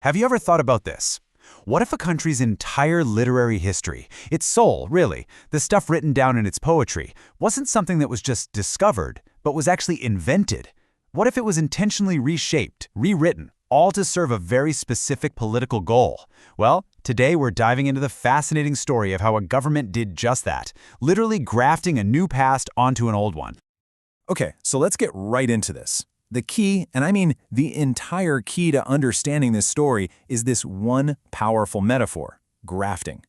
Have you ever thought about this? What if a country's entire literary history, its soul, really, the stuff written down in its poetry, wasn't something that was just discovered, but was actually invented? What if it was intentionally reshaped, rewritten, all to serve a very specific political goal? Well, today we're diving into the fascinating story of how a government did just that, literally grafting a new past onto an old one. Okay, so let's get right into this. The key, and I mean the entire key to understanding this story, is this one powerful metaphor: grafting.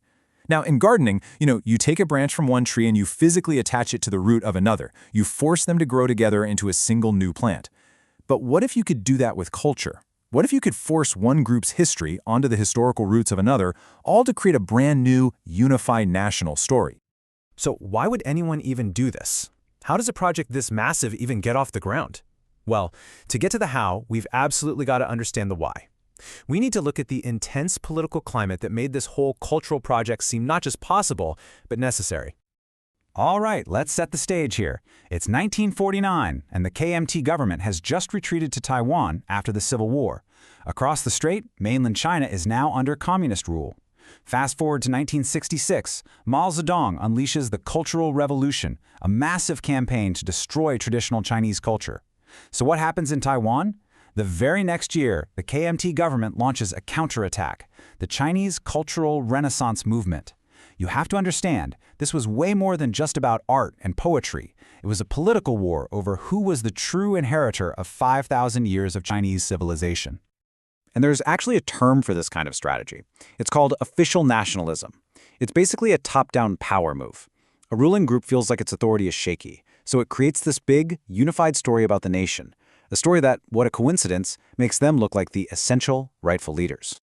Now, in gardening, you take a branch from one tree and you physically attach it to the root of another. You force them to grow together into a single new plant. But what if you could do that with culture? What if you could force one group's history onto the historical roots of another, all to create a brand new, unified national story? So why would anyone even do this? How does a project this massive even get off the ground? Well, to get to the how, we've absolutely got to understand the why. We need to look at the intense political climate that made this whole cultural project seem not just possible, but necessary. All right, let's set the stage here. It's 1949, and the KMT government has just retreated to Taiwan after the Civil War. Across the strait, mainland China is now under communist rule. Fast forward to 1966, Mao Zedong unleashes the Cultural Revolution, a massive campaign to destroy traditional Chinese culture. So what happens in Taiwan? The very next year, the KMT government launches a counterattack, the Chinese Cultural Renaissance Movement. You have to understand, this was way more than just about art and poetry. It was a political war over who was the true inheritor of 5,000 years of Chinese civilization. And there's actually a term for this kind of strategy. It's called official nationalism. It's basically a top-down power move. A ruling group feels like its authority is shaky, so it creates this big, unified story about the nation. A story that, what a coincidence, makes them look like the essential, rightful leaders.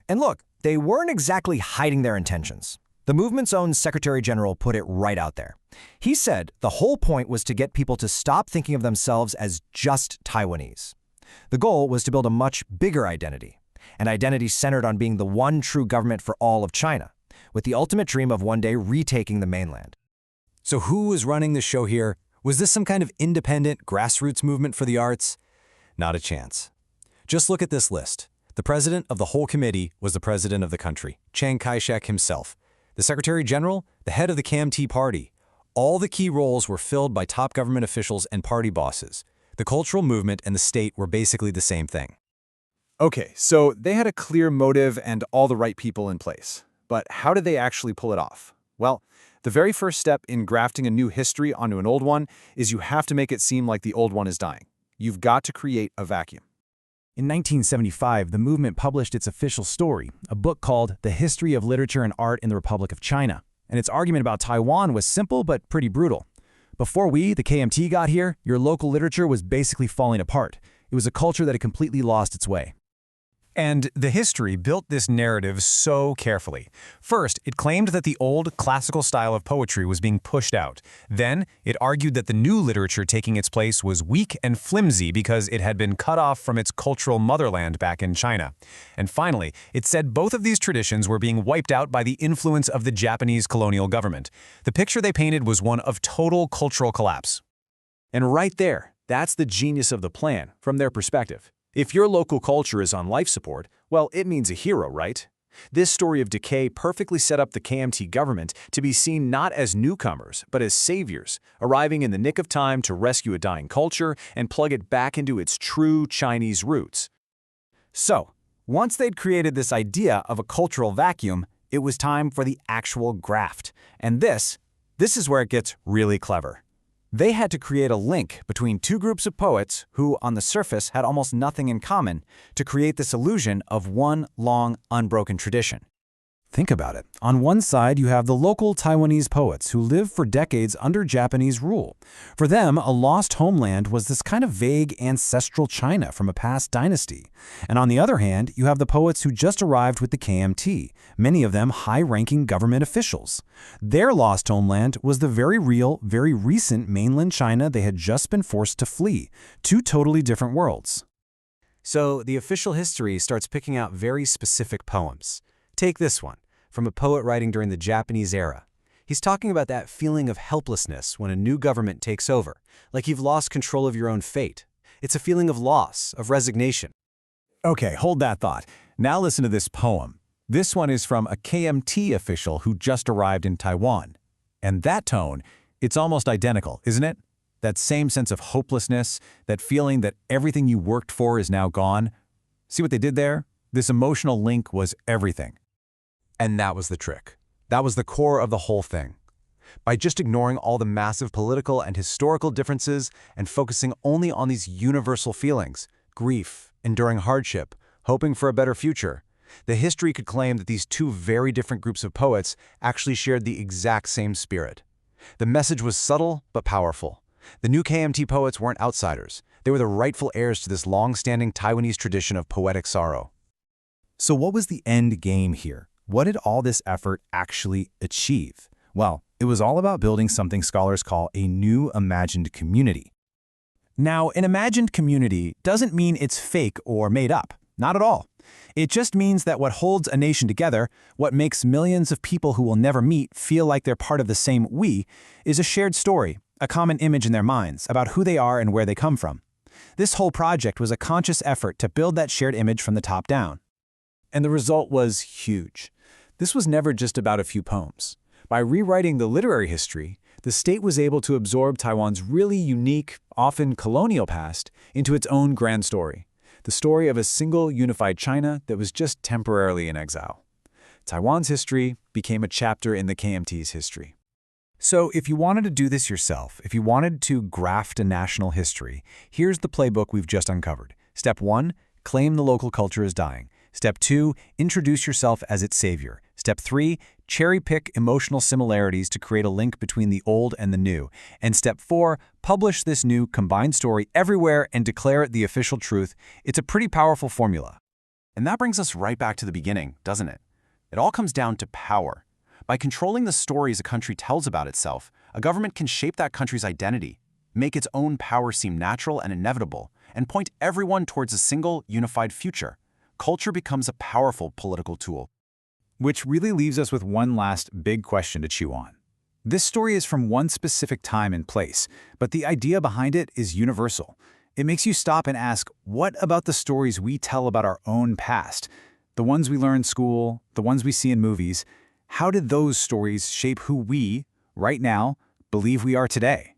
And look, they weren't exactly hiding their intentions. The movement's own Secretary General put it right out there. He said the whole point was to get people to stop thinking of themselves as just Taiwanese. The goal was to build a much bigger identity, an identity centered on being the one true government for all of China, with the ultimate dream of one day retaking the mainland. So who was running the show here? Was this some kind of independent grassroots movement for the arts? Not a chance. Just look at this list. The president of the whole committee was the president of the country, Chiang Kai-shek himself. The Secretary General, the head of the KMT party. All the key roles were filled by top government officials and party bosses. The cultural movement and the state were basically the same thing. Okay, so they had a clear motive and all the right people in place. But how did they actually pull it off? Well, the very first step in grafting a new history onto an old one is you have to make it seem like the old one is dying. You've got to create a vacuum. In 1975, the movement published its official story, a book called The History of Literature and Art in the Republic of China. And its argument about Taiwan was simple but pretty brutal. Before we, the KMT, got here, your local literature was basically falling apart. It was a culture that had completely lost its way. And the history built this narrative so carefully. First, it claimed that the old classical style of poetry was being pushed out. Then, it argued that the new literature taking its place was weak and flimsy because it had been cut off from its cultural motherland back in China. And finally, it said both of these traditions were being wiped out by the influence of the Japanese colonial government. The picture they painted was one of total cultural collapse. And right there, that's the genius of the plan, from their perspective. If your local culture is on life support, well, it means a hero, right? This story of decay perfectly set up the KMT government to be seen not as newcomers, but as saviors, arriving in the nick of time to rescue a dying culture and plug it back into its true Chinese roots. So, once they'd created this idea of a cultural vacuum, it was time for the actual graft. And this is where it gets really clever. They had to create a link between two groups of poets who, on the surface, had almost nothing in common to create this illusion of one long, unbroken tradition. Think about it. On one side, you have the local Taiwanese poets who lived for decades under Japanese rule. For them, a lost homeland was this kind of vague ancestral China from a past dynasty. And on the other hand, you have the poets who just arrived with the KMT, many of them high-ranking government officials. Their lost homeland was the very real, very recent mainland China they had just been forced to flee, two totally different worlds. So the official history starts picking out very specific poems. Take this one, from a poet writing during the Japanese era. He's talking about that feeling of helplessness when a new government takes over, like you've lost control of your own fate. It's a feeling of loss, of resignation. Okay, hold that thought. Now listen to this poem. This one is from a KMT official who just arrived in Taiwan. And that tone, it's almost identical, isn't it? That same sense of hopelessness, that feeling that everything you worked for is now gone. See what they did there? This emotional link was everything. And that was the trick. That was the core of the whole thing. By just ignoring all the massive political and historical differences and focusing only on these universal feelings, grief, enduring hardship, hoping for a better future, the history could claim that these two very different groups of poets actually shared the exact same spirit. The message was subtle but powerful. The new KMT poets weren't outsiders. They were the rightful heirs to this long-standing Taiwanese tradition of poetic sorrow. So what was the end game here? What did all this effort actually achieve? Well, it was all about building something scholars call a new imagined community. Now, an imagined community doesn't mean it's fake or made up. Not at all. It just means that what holds a nation together, what makes millions of people who will never meet feel like they're part of the same we, is a shared story, a common image in their minds about who they are and where they come from. This whole project was a conscious effort to build that shared image from the top down. And the result was huge. This was never just about a few poems. By rewriting the literary history, the state was able to absorb Taiwan's really unique, often colonial past into its own grand story, the story of a single unified China that was just temporarily in exile. Taiwan's history became a chapter in the KMT's history. So if you wanted to do this yourself, if you wanted to graft a national history, here's the playbook we've just uncovered. Step 1, claim the local culture is dying. Step 2, introduce yourself as its savior. Step 3, cherry-pick emotional similarities to create a link between the old and the new. And Step 4, publish this new combined story everywhere and declare it the official truth. It's a pretty powerful formula. And that brings us right back to the beginning, doesn't it? It all comes down to power. By controlling the stories a country tells about itself, a government can shape that country's identity, make its own power seem natural and inevitable, and point everyone towards a single, unified future. Culture becomes a powerful political tool. Which really leaves us with one last big question to chew on. This story is from one specific time and place, but the idea behind it is universal. It makes you stop and ask, what about the stories we tell about our own past? The ones we learn in school, the ones we see in movies, how did those stories shape who we, right now, believe we are today?